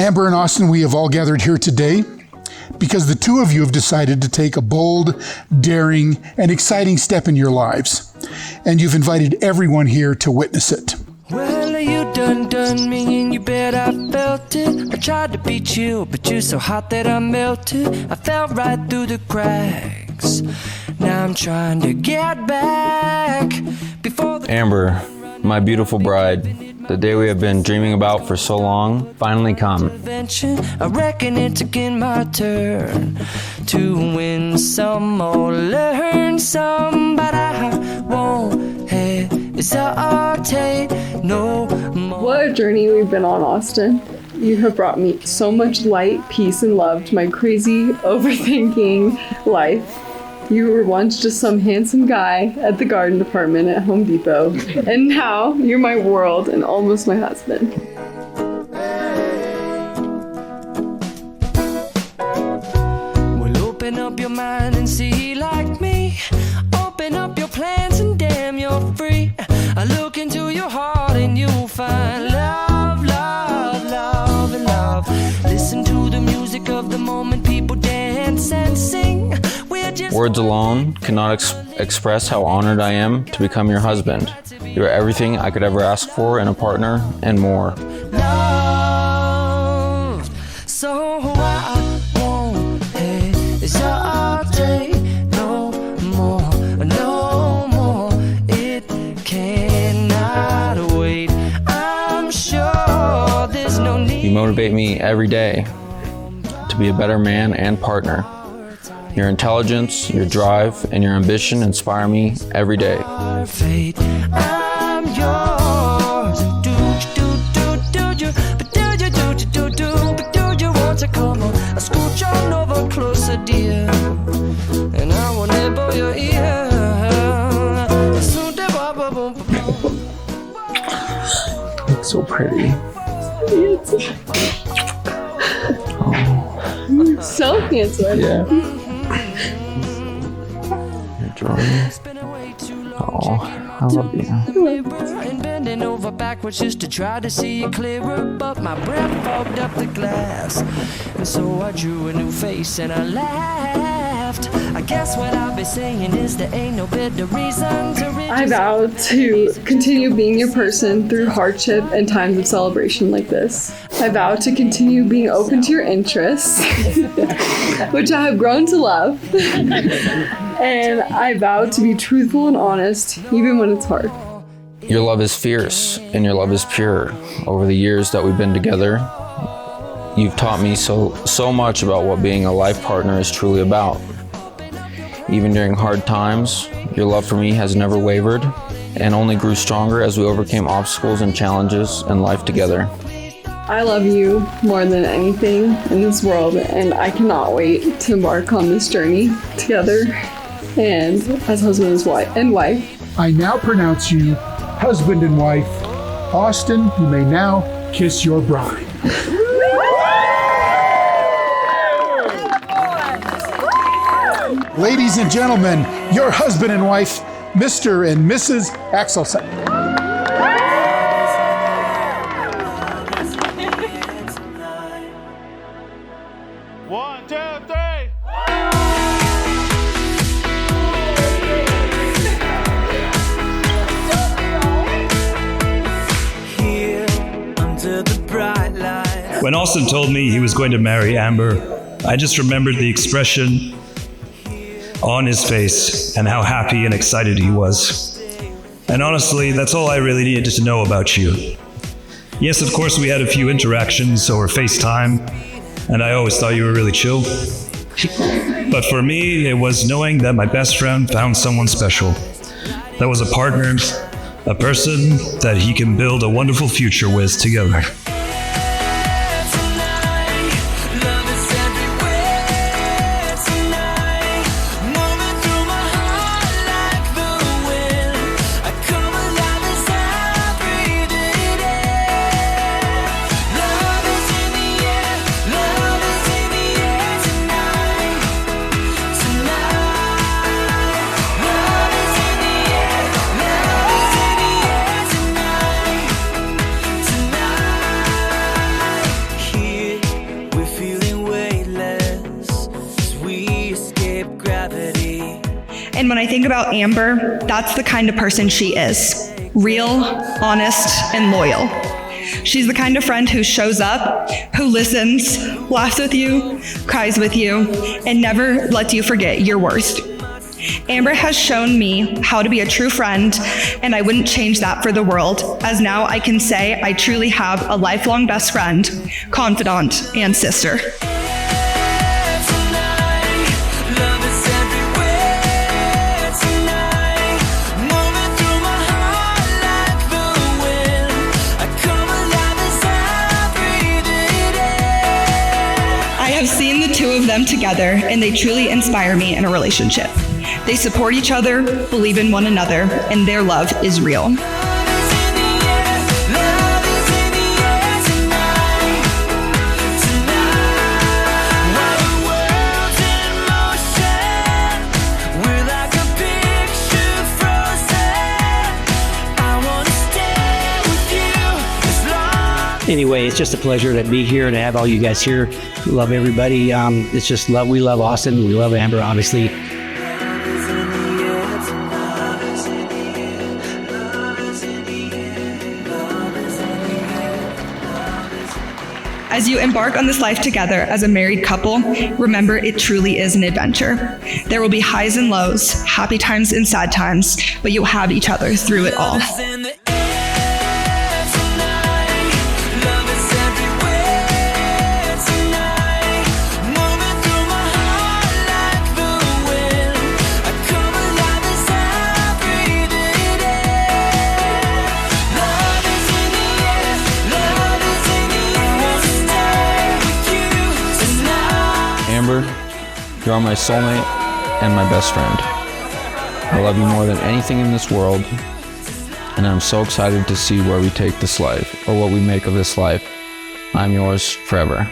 Amber and Austin, we have all gathered here today because the two of you have decided to take a bold, daring, and exciting step in your lives. And you've invited everyone here to witness it. Well, you done me and you bet I felt it. I tried to beat you, but you're so hot that I melted. I fell right through the cracks. Now I'm trying to get back before the Amber, my beautiful bride, the day we have been dreaming about for so long finally come. I reckon it's again my turn to win some or learn some, but I won't hesitate no more. What a journey we've been on, Austin. You have brought me so much light, peace, and love to my crazy, overthinking life. You were once just some handsome guy at the garden department at Home Depot, and now you're my world and almost my husband. Well, open up your mind and see like me. Open up your plans and damn, you're free. I look into your heart and you'll find love, love, love, and love. Listen to the music of the moment, people dance and sing. Words alone cannot express how honored I am to become your husband. You are everything I could ever ask for in a partner and more. Love, so I won't hesitate no more, no more. It cannot wait. I'm sure there's no need. You motivate me every day to be a better man and partner. Your intelligence, your drive, and your ambition inspire me every day. I'm yours. Do you want to come on? I scooch on over closer, dear, and I will nibble your ear. It's so pretty. So handsome. Yeah. You're drawing. Oh, I love you. And bending over backwards just to try to see you clearer, but my breath fogged up the glass, and so I drew a new face and I laughed. I guess what I'll be saying is there ain't no better reason to I vow to continue being your person through hardship and times of celebration like this. I vow to continue being open to your interests, which I have grown to love. And I vow to be truthful and honest, even when it's hard. Your love is fierce and your love is pure. Over the years that we've been together, you've taught me so much about what being a life partner is truly about. Even during hard times, your love for me has never wavered and only grew stronger as we overcame obstacles and challenges in life together. I love you more than anything in this world, and I cannot wait to embark on this journey together and as husband and wife. I now pronounce you husband and wife. Austin, you may now kiss your bride. Ladies and gentlemen, your husband and wife, Mr. and Mrs. Axelson. One, two, three. Here under the bright light. When Austin told me he was going to marry Amber, I just remembered the expression on his face and how happy and excited he was. And honestly, that's all I really needed to know about you. Yes, of course, we had a few interactions over FaceTime, and I always thought you were really chill. But for me, it was knowing that my best friend found someone special. That was a partner, a person that he can build a wonderful future with together. gravity. And when I think about Amber, that's the kind of person she is. Real, honest, and loyal. She's the kind of friend who shows up, who listens, laughs with you, cries with you, and never lets you forget your worst. Amber has shown me how to be a true friend, and I wouldn't change that for the world, as now I can say I truly have a lifelong best friend, confidant, and sister. I've seen the two of them together, and they truly inspire me in a relationship. They support each other, believe in one another, and their love is real. Anyway, it's just a pleasure to be here and to have all you guys here. Love everybody. It's just love. We love Austin. We love Amber, obviously. As you embark on this life together as a married couple, remember it truly is an adventure. There will be highs and lows, happy times and sad times, but you'll have each other through it all. Amber, you are my soulmate and my best friend. I love you more than anything in this world, and I'm so excited to see where we take this life, or what we make of this life. I'm yours forever.